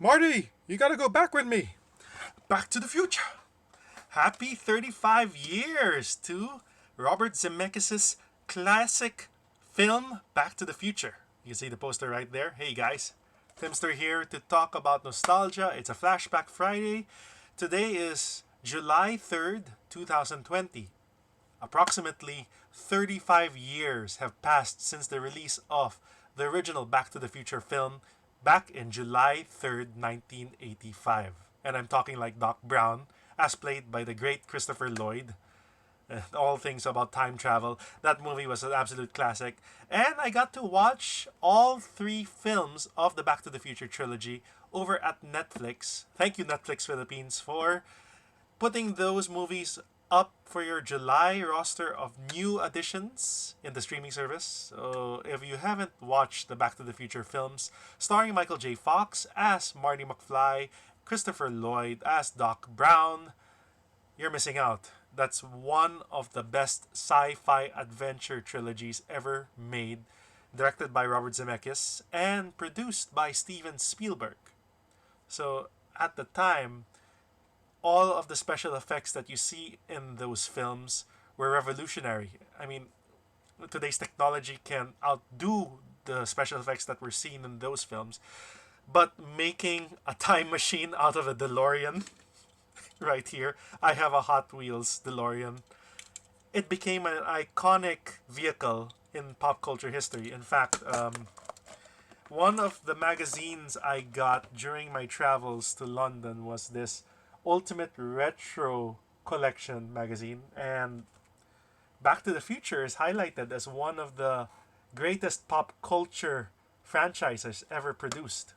Marty, you gotta go back with me. Back to the future. Happy 35 years to Robert Zemeckis' classic film Back to the Future. You can see the poster right there. Hey guys, Timzster here to talk about nostalgia. It's a Flashback Friday. Today is July 3rd, 2020. Approximately 35 years have passed since the release of the original Back to the Future film back in July 3rd, 1985. And I'm talking like Doc Brown, as played by the great Christopher Lloyd. All things about time travel. That movie was an absolute classic. And I got to watch all three films of the Back to the Future trilogy over at Netflix. Thank you, Netflix Philippines, for putting those movies up for your July roster of new additions in the streaming service. So if you haven't watched the Back to the Future films, starring Michael J. Fox as Marty McFly, Christopher Lloyd as Doc Brown, you're missing out. That's one of the best sci-fi adventure trilogies ever made, directed by Robert Zemeckis and produced by Steven Spielberg. So at the time, all of the special effects that you see in those films were revolutionary. I mean, today's technology can outdo the special effects that were seen in those films. But making a time machine out of a DeLorean, right here, I have a Hot Wheels DeLorean. It became an iconic vehicle in pop culture history. In fact, one of the magazines I got during my travels to London was this Ultimate Retro Collection magazine, and Back to the Future is highlighted as one of the greatest pop culture franchises ever produced.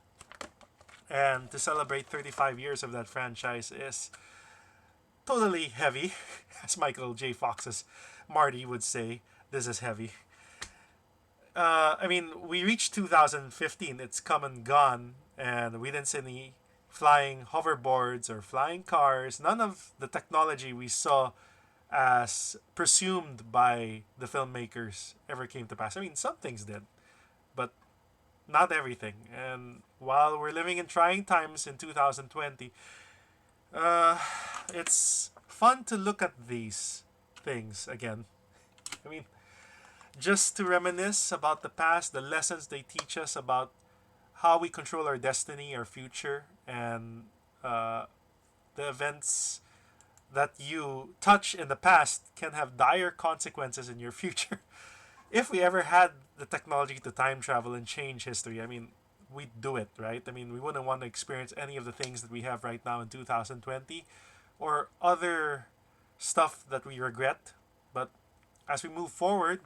And to celebrate 35 years of that franchise is totally heavy, as Michael J. Fox's Marty would say. This is heavy. I mean, we reached 2015. It's come and gone, and we didn't see any flying hoverboards or flying cars. None of the technology we saw as presumed by the filmmakers ever came to pass. I mean, some things did, but not everything. And while we're living in trying times in 2020, it's fun to look at these things again. I mean, just to reminisce about the past, the lessons they teach us about how we control our destiny, our future, and the events that you touch in the past can have dire consequences in your future. If we ever had the technology to time travel and change history, I mean, we'd do it, right? I mean, we wouldn't want to experience any of the things that we have right now in 2020 or other stuff that we regret. But as we move forward,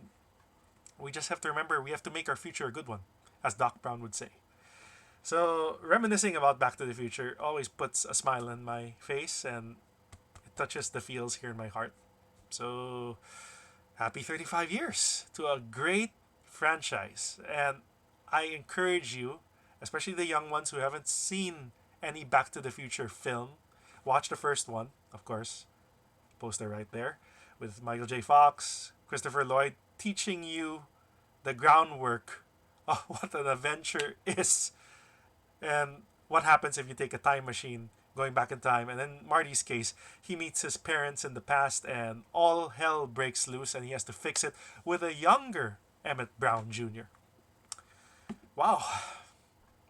we just have to remember we have to make our future a good one, as Doc Brown would say. So, reminiscing about Back to the Future always puts a smile on my face and it touches the feels here in my heart. So, happy 35 years to a great franchise. And I encourage you, especially the young ones who haven't seen any Back to the Future film, watch the first one, of course. Poster right there with Michael J. Fox, Christopher Lloyd, teaching you the groundwork of what an adventure is and what happens if you take a time machine going back in time. And in Marty's case, he meets his parents in the past and all hell breaks loose and he has to fix it with a younger Emmett Brown Jr. Wow,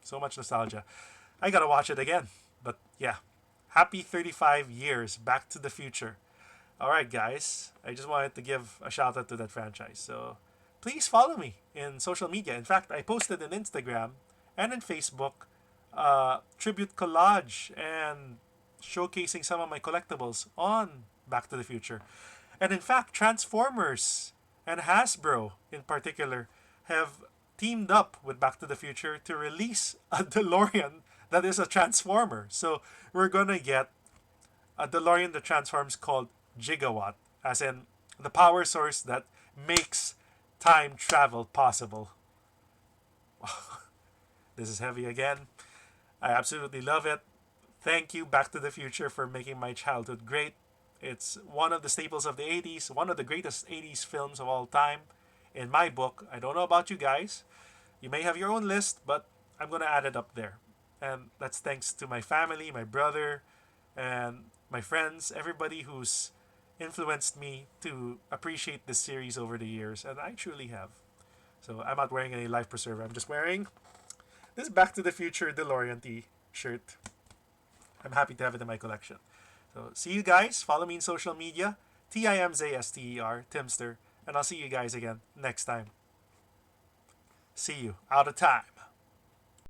so much nostalgia. I gotta watch it again. But yeah, happy 35 years, Back to the Future. Alright, guys, I just wanted to give a shout out to that franchise. So please follow me in social media. In fact, I posted on Instagram and in Facebook tribute collage and showcasing some of my collectibles on Back to the Future. And in fact, Transformers and Hasbro in particular have teamed up with Back to the Future to release a DeLorean that is a Transformer. So we're gonna get a DeLorean that transforms called Gigawatt, as in the power source that makes time travel possible. This is heavy again. I absolutely love it. Thank you, Back to the Future, for making my childhood great. It's one of the staples of the 80s, one of the greatest 80s films of all time. In my book, I don't know about you guys. You may have your own list, but I'm going to add it up there. And that's thanks to my family, my brother, and my friends, everybody who's influenced me to appreciate this series over the years, and I truly have. So I'm not wearing any life preserver. I'm just wearing this Back to the Future DeLorean shirt. I'm happy to have it in my collection. So see you guys. Follow me in social media. TIMZSTER, Timzster. And I'll see you guys again next time. See you. Out of time.